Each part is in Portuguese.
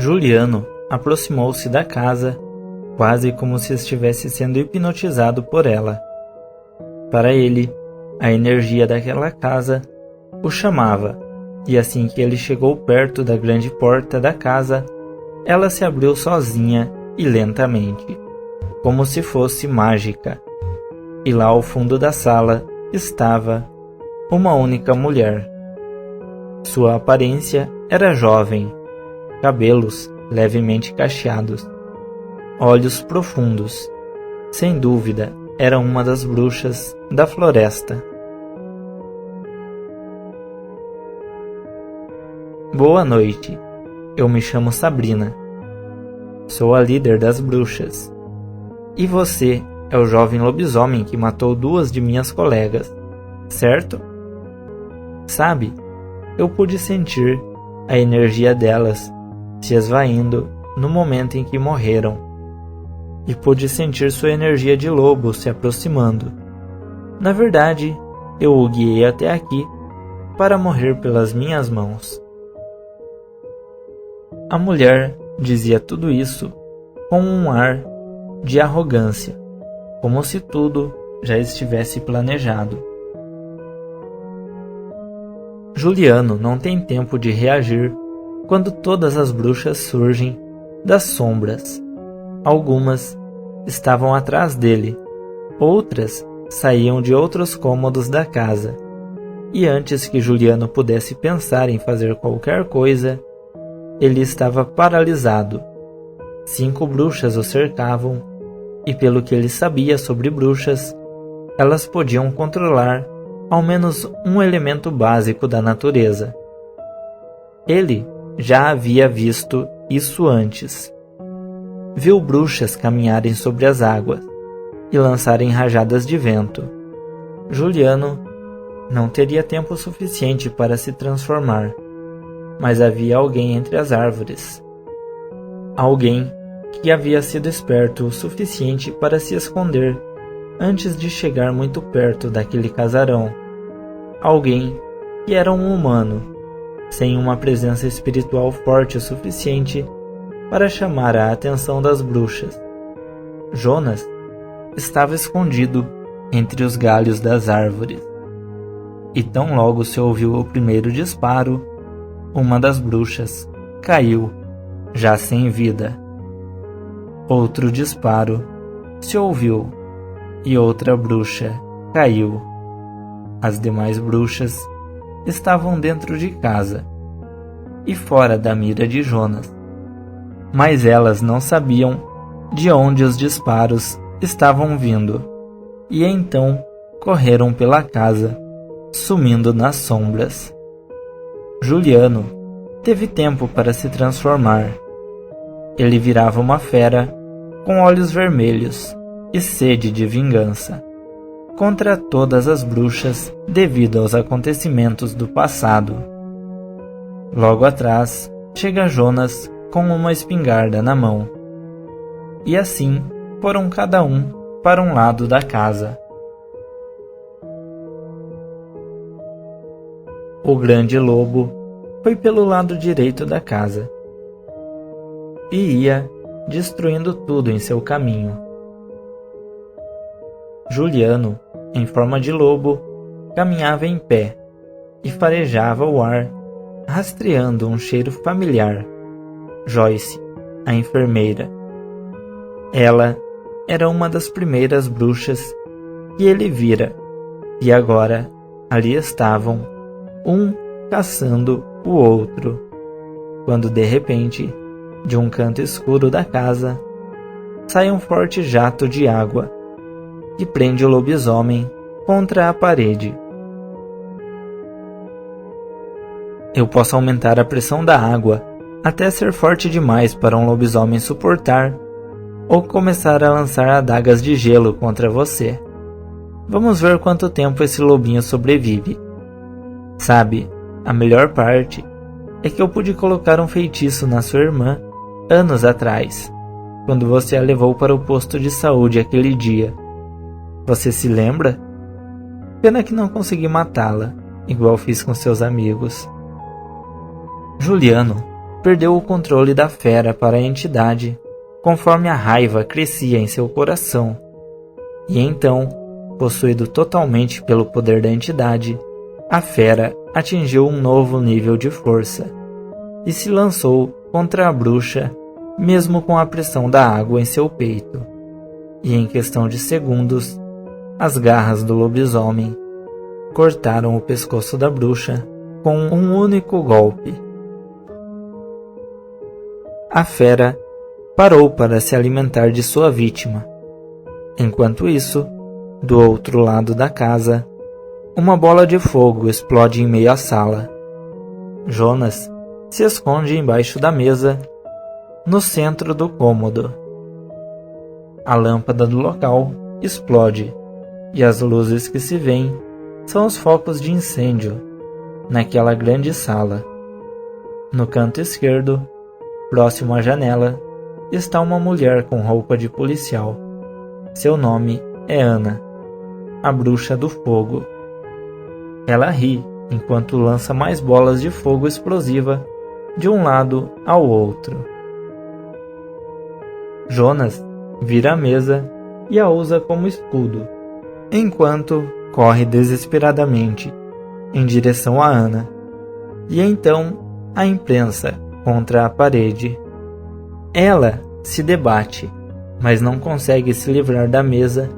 Juliano aproximou-se da casa, quase como se estivesse sendo hipnotizado por ela. Para ele, a energia daquela casa o chamava, e assim que ele chegou perto da grande porta da casa, ela se abriu sozinha e lentamente, como se fosse mágica. E lá ao fundo da sala estava uma única mulher. Sua aparência era jovem, cabelos levemente cacheados, olhos profundos. Sem dúvida, era uma das bruxas da floresta. Boa noite, eu me chamo Sabrina. Sou a líder das bruxas. E você é o jovem lobisomem que matou 2 de minhas colegas, certo? Sabe, eu pude sentir a energia delas se esvaindo no momento em que morreram. E pude sentir sua energia de lobo se aproximando. Na verdade, eu o guiei até aqui para morrer pelas minhas mãos. A mulher dizia tudo isso com um ar de arrogância, como se tudo já estivesse planejado. Juliano não tem tempo de reagir quando todas as bruxas surgem das sombras. Algumas estavam atrás dele, outras saíam de outros cômodos da casa. E antes que Juliano pudesse pensar em fazer qualquer coisa, ele estava paralisado. 5 bruxas o cercavam, e pelo que ele sabia sobre bruxas, elas podiam controlar ao menos um elemento básico da natureza. Ele já havia visto isso antes. Viu bruxas caminharem sobre as águas e lançarem rajadas de vento. Juliano não teria tempo suficiente para se transformar, mas havia alguém entre as árvores. Alguém que havia sido esperto o suficiente para se esconder antes de chegar muito perto daquele casarão. Alguém que era um humano, sem uma presença espiritual forte o suficiente para chamar a atenção das bruxas. Jonas estava escondido entre os galhos das árvores. E tão logo se ouviu o primeiro disparo, uma das bruxas caiu, já sem vida. Outro disparo se ouviu, e outra bruxa caiu. As demais bruxas estavam dentro de casa e fora da mira de Jonas, mas elas não sabiam de onde os disparos estavam vindo, e então correram pela casa, sumindo nas sombras. Juliano teve tempo para se transformar. Ele virava uma fera com olhos vermelhos e sede de vingança contra todas as bruxas devido aos acontecimentos do passado. Logo atrás, chega Jonas com uma espingarda na mão. E assim foram cada um para um lado da casa. O grande lobo foi pelo lado direito da casa e ia destruindo tudo em seu caminho. Juliano, em forma de lobo, caminhava em pé e farejava o ar, rastreando um cheiro familiar. Joyce, a enfermeira. Ela era uma das primeiras bruxas que ele vira, e agora ali estavam, um caçando o outro, quando de repente, de um canto escuro da casa, sai um forte jato de água que prende o lobisomem contra a parede. Eu posso aumentar a pressão da água até ser forte demais para um lobisomem suportar, ou começar a lançar adagas de gelo contra você. Vamos ver quanto tempo esse lobinho sobrevive. Sabe, a melhor parte é que eu pude colocar um feitiço na sua irmã anos atrás, quando você a levou para o posto de saúde aquele dia. Você se lembra? Pena que não consegui matá-la, igual fiz com seus amigos. Juliano perdeu o controle da fera para a entidade, conforme a raiva crescia em seu coração. E então, possuído totalmente pelo poder da entidade, a fera atingiu um novo nível de força e se lançou contra a bruxa, mesmo com a pressão da água em seu peito. E em questão de segundos, as garras do lobisomem cortaram o pescoço da bruxa com um único golpe. A fera parou para se alimentar de sua vítima. Enquanto isso, do outro lado da casa, uma bola de fogo explode em meio à sala. Jonas se esconde embaixo da mesa, no centro do cômodo. A lâmpada do local explode, e as luzes que se veem são os focos de incêndio naquela grande sala. No canto esquerdo, próximo à janela, está uma mulher com roupa de policial. Seu nome é Ana, a bruxa do fogo. Ela ri enquanto lança mais bolas de fogo explosiva de um lado ao outro. Jonas vira a mesa e a usa como escudo, enquanto corre desesperadamente em direção a Ana, e então a imprensa contra a parede. Ela se debate, mas não consegue se livrar da mesa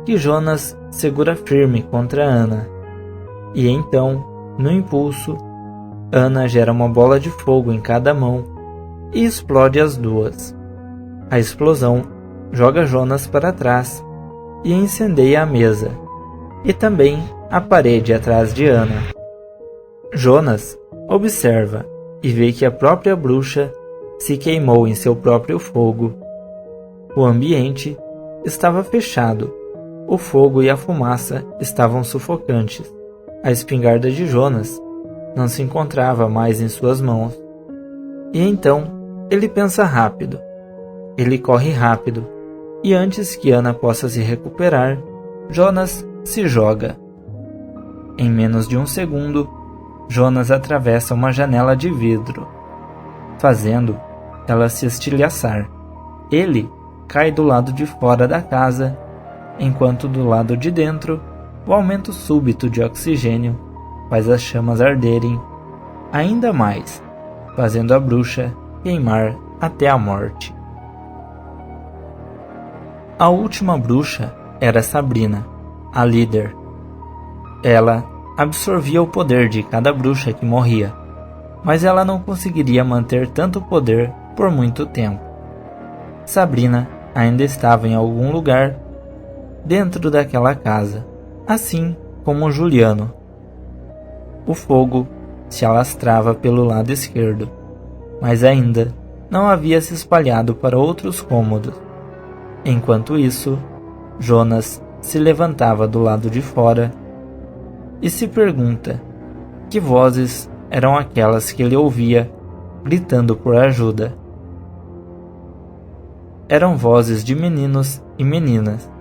que Jonas segura firme contra Ana. E então, no impulso, Ana gera uma bola de fogo em cada mão e explode as duas. A explosão joga Jonas para trás e incendeia a mesa, e também a parede atrás de Ana. Jonas observa e vê que a própria bruxa se queimou em seu próprio fogo. O ambiente estava fechado, o fogo e a fumaça estavam sufocantes. A espingarda de Jonas não se encontrava mais em suas mãos. E então ele pensa rápido. Ele corre rápido, e antes que Ana possa se recuperar, Jonas se joga. Em menos de um segundo, Jonas atravessa uma janela de vidro, fazendo ela se estilhaçar. Ele cai do lado de fora da casa, enquanto do lado de dentro, o aumento súbito de oxigênio faz as chamas arderem ainda mais, fazendo a bruxa queimar até a morte. A última bruxa era Sabrina, a líder. Ela absorvia o poder de cada bruxa que morria, mas ela não conseguiria manter tanto poder por muito tempo. Sabrina ainda estava em algum lugar dentro daquela casa, assim como Juliano. O fogo se alastrava pelo lado esquerdo, mas ainda não havia se espalhado para outros cômodos. Enquanto isso, Jonas se levantava do lado de fora e se pergunta que vozes eram aquelas que ele ouvia gritando por ajuda. Eram vozes de meninos e meninas,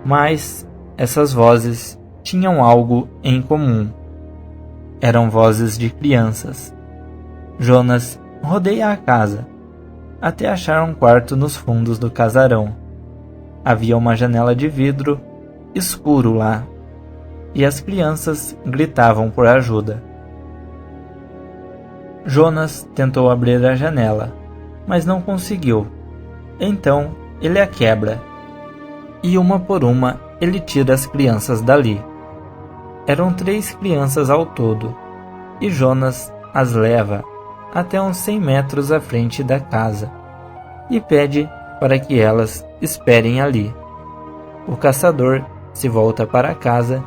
mas essas vozes tinham algo em comum. Eram vozes de crianças. Jonas rodeia a casa, até achar um quarto nos fundos do casarão. Havia uma janela de vidro escuro lá, e as crianças gritavam por ajuda. Jonas tentou abrir a janela, mas não conseguiu. Então ele a quebra, e uma por uma ele tira as crianças dali. Eram 3 crianças ao todo, e Jonas as leva até uns 100 metros à frente da casa e pede para que elas esperem ali. O caçador se volta para casa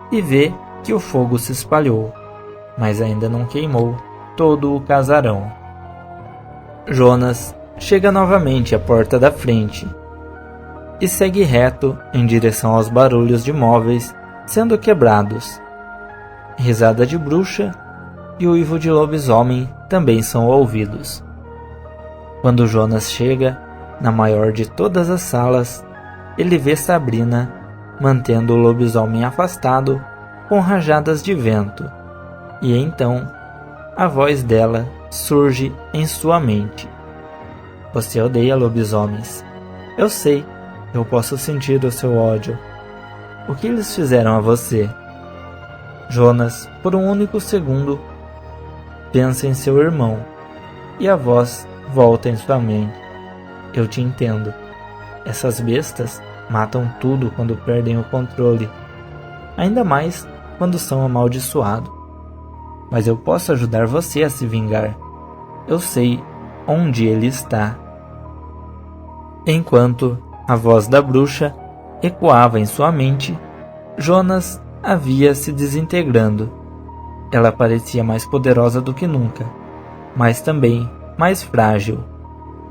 e vê que o fogo se espalhou, mas ainda não queimou todo o casarão. Jonas chega novamente à porta da frente e segue reto em direção aos barulhos de móveis sendo quebrados. Risada de bruxa e uivo de lobisomem também são ouvidos. Quando Jonas chega na maior de todas as salas, ele vê Sabrina mantendo o lobisomem afastado com rajadas de vento, e então a voz dela surge em sua mente. Você odeia lobisomens. Eu sei, eu posso sentir o seu ódio. O que eles fizeram a você? Jonas, por um único segundo, pensa em seu irmão, e a voz volta em sua mente. Eu te entendo. Essas bestas matam tudo quando perdem o controle, ainda mais quando são amaldiçoados. Mas eu posso ajudar você a se vingar. Eu sei onde ele está. Enquanto a voz da bruxa ecoava em sua mente, Jonas havia se desintegrando. Ela parecia mais poderosa do que nunca, mas também mais frágil.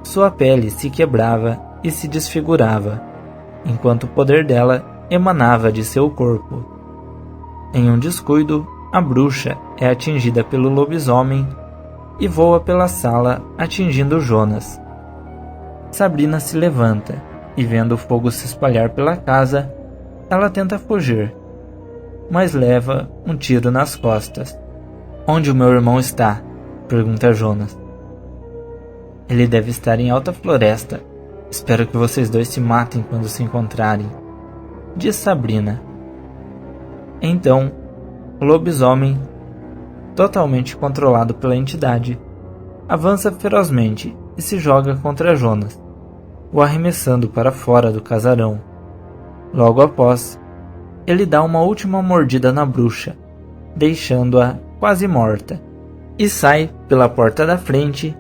Sua pele se quebrava e se desfigurava, enquanto o poder dela emanava de seu corpo. Em um descuido, a bruxa é atingida pelo lobisomem e voa pela sala, atingindo Jonas. Sabrina se levanta e, vendo o fogo se espalhar pela casa, ela tenta fugir, mas leva um tiro nas costas. Onde o meu irmão está? Pergunta Jonas. Ele deve estar em Alta Floresta. Espero que vocês dois se matem quando se encontrarem, diz Sabrina. Então, o lobisomem, totalmente controlado pela entidade, avança ferozmente e se joga contra Jonas, o arremessando para fora do casarão. Logo após, ele dá uma última mordida na bruxa, deixando-a quase morta, e sai pela porta da frente,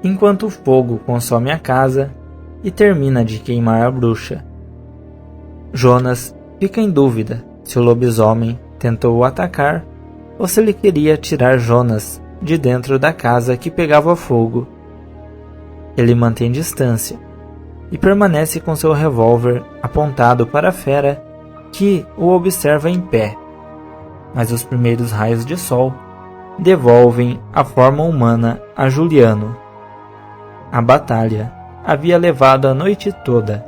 enquanto o fogo consome a casa e termina de queimar a bruxa. Jonas fica em dúvida se o lobisomem tentou o atacar ou se ele queria tirar Jonas de dentro da casa que pegava fogo. Ele mantém distância e permanece com seu revólver apontado para a fera que o observa em pé, mas os primeiros raios de sol devolvem a forma humana a Juliano. A batalha havia levado a noite toda.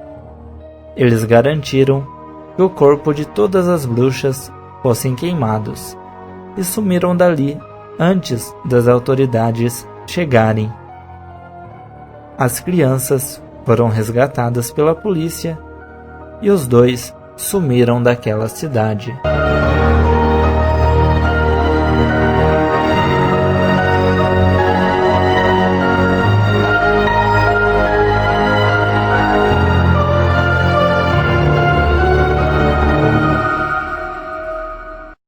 Eles garantiram que o corpo de todas as bruxas fossem queimados e sumiram dali antes das autoridades chegarem. As crianças foram resgatadas pela polícia e os dois sumiram daquela cidade.